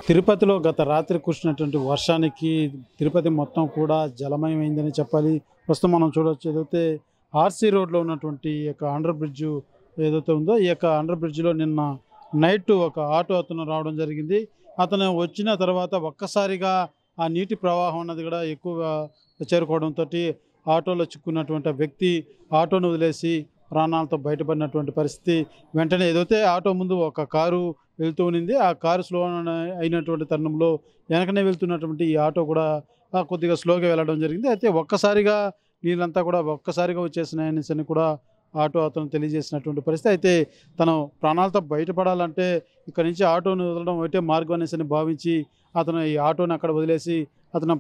తిరుపతిలో గత రాత్రి కురిసినటువంటి వర్షానికి తిరుపతి మొత్తం కూడా జలమయమైందని చెప్పాలి. ప్రస్తుతం మనం చూడవచ్చు ఏదైతే ఆర్సీ రోడ్లో ఉన్నటువంటి ఈ యొక్క అండర్ బ్రిడ్జ్ ఏదైతే ఉందో ఈ యొక్క అండర్ బ్రిడ్జ్లో నిన్న నైట్ ఒక ఆటో అతను రావడం జరిగింది. అతను వచ్చిన తర్వాత ఒక్కసారిగా ఆ నీటి ప్రవాహం అన్నది కూడా ఎక్కువగా చేరుకోవడంతో ఆటోలో చిక్కున్నటువంటి వ్యక్తి ఆటోను వదిలేసి ప్రాణాలతో బయటపడినటువంటి పరిస్థితి. వెంటనే ఏదైతే ఆటో ముందు ఒక కారు వెళ్తూ ఉన్నింది, ఆ కారు స్లో అయినటువంటి తరుణంలో వెనకనే వెళ్తున్నటువంటి ఈ ఆటో కూడా కొద్దిగా స్లోగా వెళ్ళడం జరిగింది. అయితే ఒక్కసారిగా నీళ్ళంతా కూడా ఒక్కసారిగా వచ్చేసినాయని కూడా ఆటో అతను తెలియజేసినటువంటి పరిస్థితి. అయితే తను ప్రాణాలతో బయటపడాలంటే ఇక్కడ నుంచి ఆటోను వదలడం ఒకటే మార్గం అనేసి భావించి అతను ఈ ఆటోని అక్కడ వదిలేసి అతను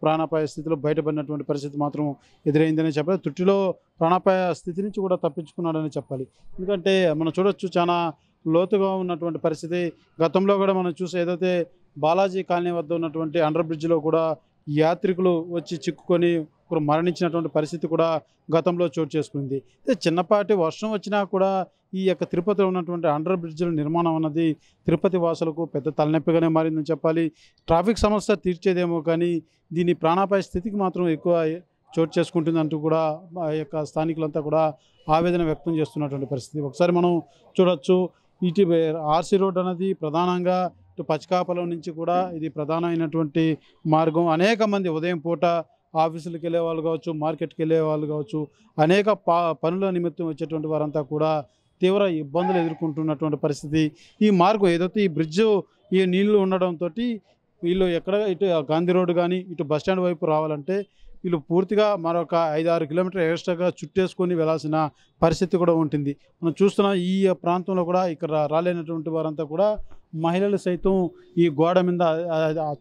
ప్రాణాపాయ స్థితిలో బయటపడినటువంటి పరిస్థితి మాత్రం ఎదురైందని చెప్పాలి. తుట్టిలో ప్రాణాపాయ స్థితి నుంచి కూడా తప్పించుకున్నాడని చెప్పాలి. ఎందుకంటే మనం చూడొచ్చు చాలా లోతుగా ఉన్నటువంటి పరిస్థితి. గతంలో కూడా మనం చూసి ఏదైతే బాలాజీ కాలనీ వద్ద ఉన్నటువంటి అండర్ బ్రిడ్జ్లో కూడా యాత్రికులు వచ్చి చిక్కుకొని ఒకరు మరణించినటువంటి పరిస్థితి కూడా గతంలో చోటు చేసుకుంది. చిన్నపాటి వర్షం వచ్చినా కూడా ఈ యొక్క తిరుపతిలో ఉన్నటువంటి అండర్ బ్రిడ్జ్ల నిర్మాణం అన్నది తిరుపతి వాసులకు పెద్ద తలనొప్పిగానే మారిందని చెప్పాలి. ట్రాఫిక్ సమస్య తీర్చేదేమో కానీ దీని ప్రాణాపాయ స్థితికి మాత్రం ఎక్కువ చోటు చేసుకుంటుందంటూ కూడా ఆ యొక్క స్థానికులంతా కూడా ఆవేదన వ్యక్తం చేస్తున్నటువంటి పరిస్థితి. ఒకసారి మనం చూడొచ్చు, ఇటు ఆర్సీ రోడ్ అనేది ప్రధానంగా ఇటు పచ్చికాపలం నుంచి కూడా ఇది ప్రధానమైనటువంటి మార్గం. అనేక మంది ఉదయం పూట ఆఫీసులకు వెళ్ళే వాళ్ళు కావచ్చు, మార్కెట్కి వెళ్ళే వాళ్ళు కావచ్చు, అనేక పనుల నిమిత్తం వచ్చేటువంటి వారంతా కూడా తీవ్ర ఇబ్బందులు ఎదుర్కొంటున్నటువంటి పరిస్థితి. ఈ మార్గం ఏదైతే ఈ బ్రిడ్జ్ ఈ నీళ్లు ఉండడంతో వీళ్ళు ఎక్కడ ఇటు గాంధీ రోడ్డు కానీ ఇటు బస్టాండ్ వైపు రావాలంటే వీళ్ళు పూర్తిగా మరొక 5-6 కిలోమీటర్ ఎక్స్ట్రాగా చుట్టేసుకొని వెళ్ళాల్సిన పరిస్థితి కూడా ఉంటుంది. మనం చూస్తున్నాం ఈ ప్రాంతంలో కూడా ఇక్కడ రాలేనటువంటి వారంతా కూడా మహిళలు సైతం ఈ గోడ మీద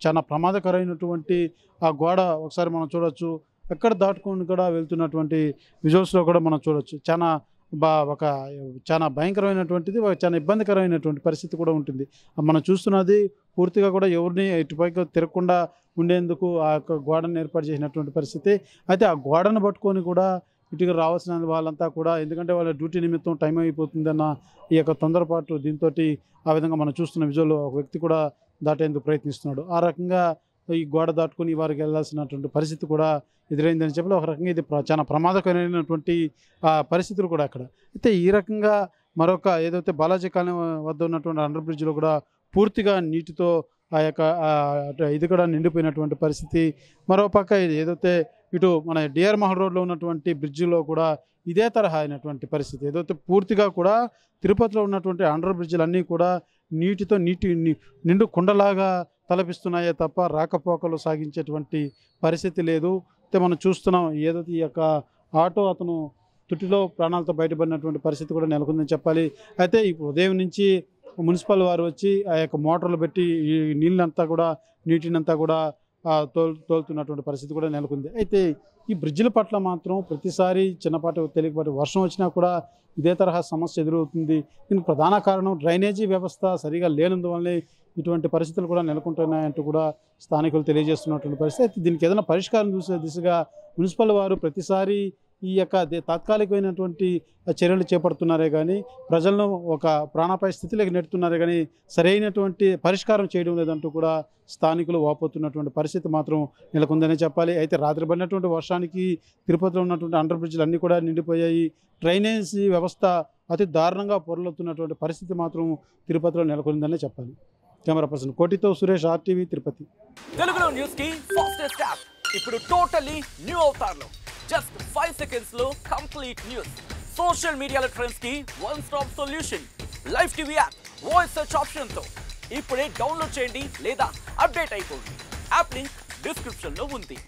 చాలా ప్రమాదకరమైనటువంటి ఆ గోడ ఒకసారి మనం చూడొచ్చు. ఎక్కడ దాటుకొని కూడా వెళ్తున్నటువంటి విజువల్స్లో కూడా మనం చూడొచ్చు. చాలా భయంకరమైనటువంటిది, చాలా ఇబ్బందికరమైనటువంటి పరిస్థితి కూడా ఉంటుంది. మనం చూస్తున్నది పూర్తిగా కూడా ఎవరిని ఇటుపైకి తిరగకుండా ఉండేందుకు ఆ యొక్క గోడను ఏర్పాటు చేసినటువంటి పరిస్థితి. అయితే ఆ గోడను పట్టుకొని కూడా ఇటుగా రావాల్సిన వాళ్ళంతా కూడా, ఎందుకంటే వాళ్ళ డ్యూటీ నిమిత్తం టైం అయిపోతుందన్న ఈ యొక్క తొందరపాటు దీంతో ఆ విధంగా మనం చూస్తున్న విజువల్లో ఒక వ్యక్తి కూడా దాటేందుకు ప్రయత్నిస్తున్నాడు. ఆ రకంగా ఈ గోడ దాటుకొని వారికి వెళ్ళాల్సినటువంటి పరిస్థితి కూడా ఎదురైందని చెప్పి ఒక రకంగా ఇది చాలా ప్రమాదకరమైనటువంటి పరిస్థితులు కూడా అక్కడ. అయితే ఈ రకంగా మరొక ఏదైతే బాలాజీ కాలనీ వద్ద ఉన్నటువంటి అండర్ బ్రిడ్జ్లో కూడా పూర్తిగా నీటితో ఆ యొక్క ఇది కూడా నిండిపోయినటువంటి పరిస్థితి. మరోపక్క ఇది ఏదైతే ఇటు మన డిఆర్ మహల్ రోడ్లో ఉన్నటువంటి బ్రిడ్జిలో కూడా ఇదే తరహా అయినటువంటి పరిస్థితి. ఏదైతే పూర్తిగా కూడా తిరుపతిలో ఉన్నటువంటి అండర్ బ్రిడ్జిలన్నీ కూడా నీటితో నిండు కుండలాగా తలపిస్తున్నాయే తప్ప రాకపోకలు సాగించేటువంటి పరిస్థితి లేదు. అయితే మనం చూస్తున్నాం ఏదైతే ఈ యొక్క ఆటో అతను తుట్టిలో ప్రాణాలతో బయటపడినటువంటి పరిస్థితి కూడా నెలకొందని చెప్పాలి. అయితే ఇప్పుడు ఉదయం నుంచి మున్సిపల్ వారు వచ్చి ఆ యొక్క మోటార్లు పెట్టి ఈ నీటినంతా కూడా తోలుతున్నటువంటి పరిస్థితి కూడా నెలకొంది. అయితే ఈ బ్రిడ్జిల పట్ల మాత్రం ప్రతిసారి చిన్నపాటి తేలికపాటి వర్షం వచ్చినా కూడా ఇదే తరహా సమస్య ఎదురవుతుంది. దీనికి ప్రధాన కారణం డ్రైనేజీ వ్యవస్థ సరిగా లేనందువల్లే ఇటువంటి పరిస్థితులు కూడా నెలకొంటున్నాయంటూ కూడా స్థానికులు తెలియజేస్తున్నటువంటి పరిస్థితి. అయితే దీనికి ఏదైనా పరిష్కారం చూసే దిశగా మున్సిపల్ వారు ప్రతిసారి ఈ యొక్క తాత్కాలికమైనటువంటి చర్యలు చేపడుతున్నారే కానీ ప్రజలను ఒక ప్రాణాపాయ స్థితిలోకి నెడుతున్నారే కానీ సరైనటువంటి పరిష్కారం చేయడం లేదంటూ కూడా స్థానికులు వాపోతున్నటువంటి పరిస్థితి మాత్రం నెలకొందని చెప్పాలి. అయితే రాత్రి పడినటువంటి వర్షానికి తిరుపతిలో ఉన్నటువంటి అండర్ బ్రిడ్జ్లు అన్నీ కూడా నిండిపోయాయి. డ్రైనేజీ వ్యవస్థ అతి దారుణంగా పొరలుతున్నటువంటి పరిస్థితి మాత్రం తిరుపతిలో నెలకొందని చెప్పాలి. కెమెరా పర్సన్ కోటితో సురేష్, RTV, తిరుపతి. తెలుగులో న్యూస్ కి ఫాస్టెస్ట్ యాప్ ఇప్పుడు టోటల్లీ న్యూ అవతార్లో జస్ట్ 5 seconds లో కంప్లీట్ న్యూస్, సోషల్ మీడియాలో ట్రెండ్స్ కి one stop solution, live TV app, voice search option తో ఇప్పుడే డౌన్లోడ్ చేయండి లేదా అప్డేట్ అయిపోండి. యాప్ లింక్ డిస్క్రిప్షన్ లో ఉంది.